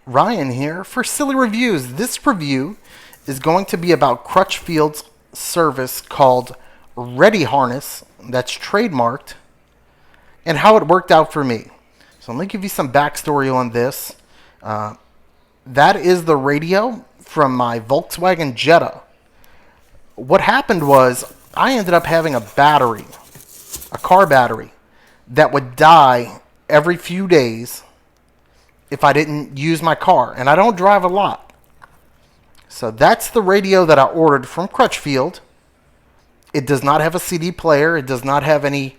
Ryan here for Silly Reviews. This review is going to be about Crutchfield's service called ReadyHarness, that's trademarked, and how it worked out for me. So let me give you some backstory on this. That is the radio from my Volkswagen Jetta. What happened was I ended up having a battery, a car battery, that would die every few days if I didn't use my car, and I don't drive a lot. So that's the radio that I ordered from Crutchfield. It does not have a CD player. It does not have any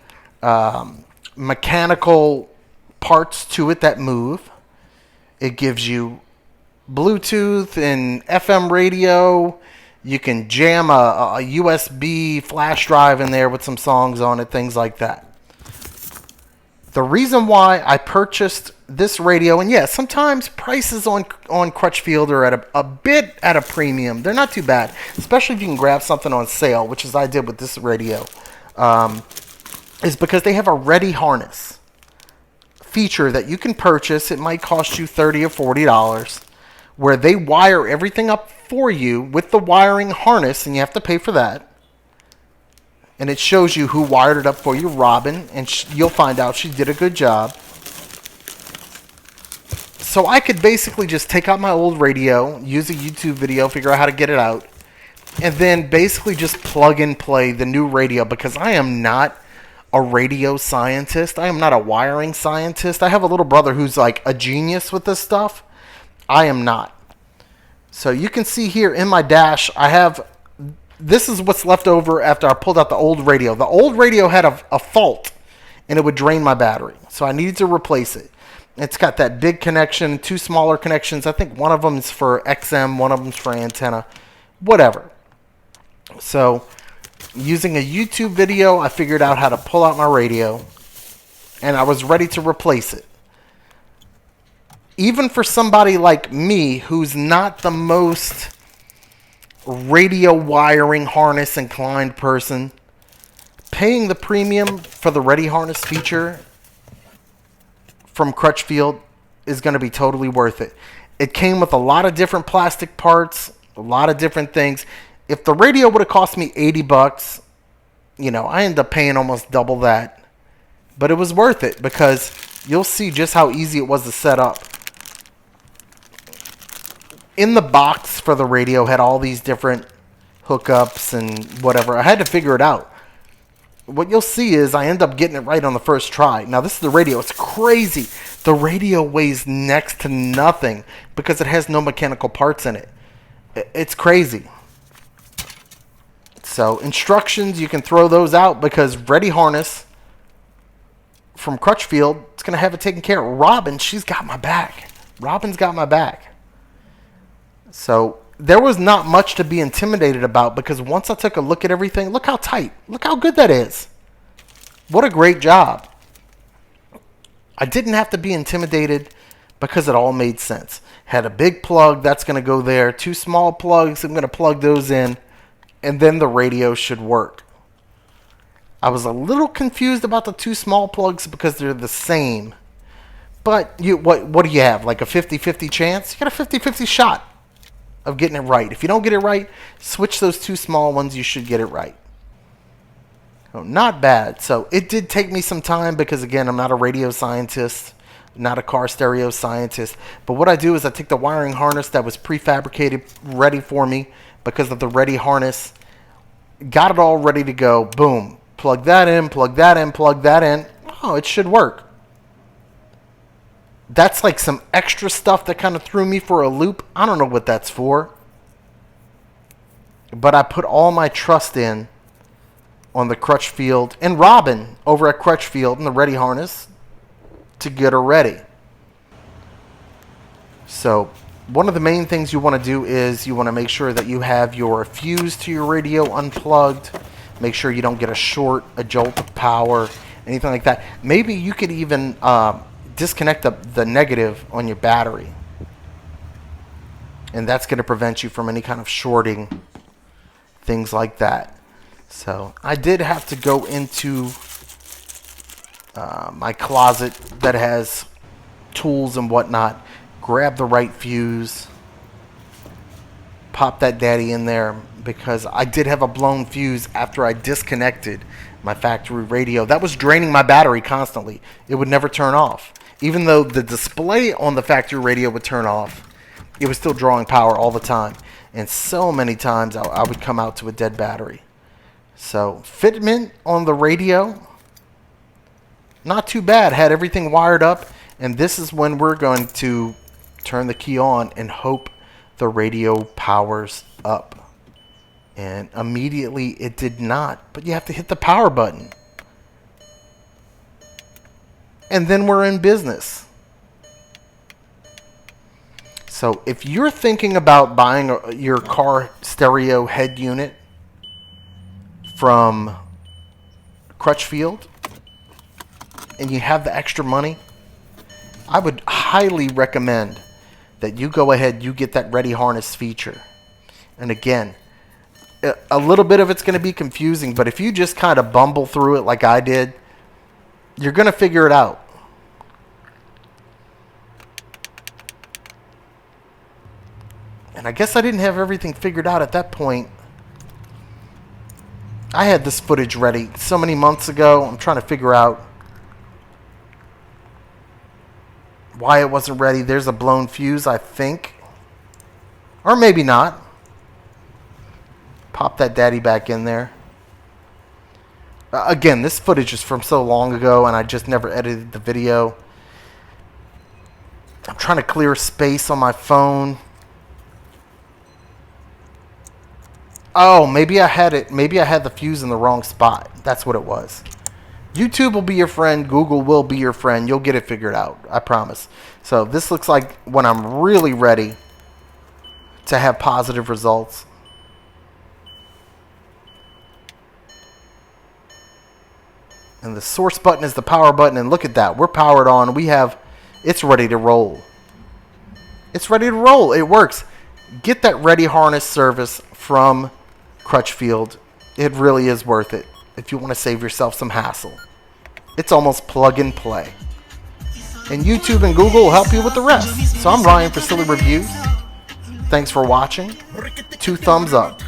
mechanical parts to it that move. It gives you Bluetooth and FM radio. You can jam a USB flash drive in there with some songs on it, things like that. The reason why I purchased this radio, and yes, sometimes prices on Crutchfield are at a bit at a premium. They're not too bad, especially if you can grab something on sale, which is I did with this radio, is because they have a ReadyHarness feature that you can purchase. It might cost you $30 or $40, where they wire everything up for you with the wiring harness, and you have to pay for that. And it shows you who wired it up for you, Robin, and you'll find out she did a good job. So I could basically just take out my old radio, use a YouTube video, figure out how to get it out, and then basically just plug and play the new radio, because I am not a radio scientist. I am not a wiring scientist. I have a little brother who's like a genius with this stuff. I am not. So you can see here in my dash, I have... This is what's left over after I pulled out the old radio. The old radio had a fault, and it would drain my battery. So I needed to replace it. It's got that big connection, two smaller connections. I think one of them is for XM, one of them is for antenna, whatever. So using a YouTube video, I figured out how to pull out my radio, and I was ready to replace it. Even for somebody like me who's not the most radio wiring harness inclined person, paying the premium for the ReadyHarness feature from Crutchfield is going to be totally worth it. It came with a lot of different plastic parts, a lot of different things. If the radio would have cost me $80, I ended up paying almost double that. But it was worth it because you'll see just how easy it was to set up. In the box for the radio had all these different hookups and whatever. I had to figure it out. What you'll see is I end up getting it right on the first try. Now this is the radio. It's crazy. The radio weighs next to nothing because it has no mechanical parts in it. It's crazy. So instructions, you can throw those out because ReadyHarness from Crutchfield, it's going to have it taken care of. Robin, she's got my back. Robin's got my back. So there was not much to be intimidated about because once I took a look at everything, look how tight, look how good that is. What a great job. I didn't have to be intimidated because it all made sense. Had a big plug, that's going to go there. Two small plugs, I'm going to plug those in, and then the radio should work. I was a little confused about the two small plugs because they're the same. But what do you have, like a 50-50 chance? You got a 50-50 shot of getting it right. If you don't get it right, switch those two small ones. You should get it right. So not bad. So it did take me some time because, again, I'm not a radio scientist, not a car stereo scientist. But what I do is I take the wiring harness that was prefabricated ready for me because of the ReadyHarness, got it all ready to go. Boom. Plug that in, plug that in, plug that in. Oh, it should work. That's like some extra stuff that kind of threw me for a loop. I don't know what that's for. But I put all my trust in on the Crutchfield and Robin over at Crutchfield and the ReadyHarness to get her ready. So one of the main things you want to do is you want to make sure that you have your fuse to your radio unplugged. Make sure you don't get a short, a jolt of power, anything like that. Maybe you could even disconnect the negative on your battery, and that's going to prevent you from any kind of shorting, things like that. So I did have to go into my closet that has tools and whatnot, grab the right fuse, pop that daddy in there, because I did have a blown fuse after I disconnected my factory radio. That was draining my battery constantly. It would never turn off. Even though the display on the factory radio would turn off, it was still drawing power all the time. And so many times I would come out to a dead battery. So fitment on the radio, not too bad. Had everything wired up. And this is when we're going to turn the key on and hope the radio powers up. And immediately it did not. But you have to hit the power button. And then we're in business. So if you're thinking about buying your car stereo head unit from Crutchfield and you have the extra money, I would highly recommend that you go ahead, you get that ReadyHarness feature. And again, a little bit of it's going to be confusing, but if you just kind of bumble through it like I did, you're going to figure it out. And I guess I didn't have everything figured out at that point. I had this footage ready so many months ago. I'm trying to figure out why it wasn't ready. There's a blown fuse, I think. Or maybe not. Pop that daddy back in there. Again, this footage is from so long ago and I just never edited the video. I'm trying to clear space on my phone. Oh, maybe I had it. Maybe I had the fuse in the wrong spot. That's what it was. YouTube will be your friend. Google will be your friend. You'll get it figured out. I promise. So this looks like when I'm really ready to have positive results. And the source button is the power button. And look at that. We're powered on. It's ready to roll. It's ready to roll. It works. Get that ReadyHarness service from Crutchfield. It really is worth it if you want to save yourself some hassle. It's almost plug and play. And YouTube and Google will help you with the rest. So I'm Ryan for Silly Reviews. Thanks for watching. 2 thumbs up.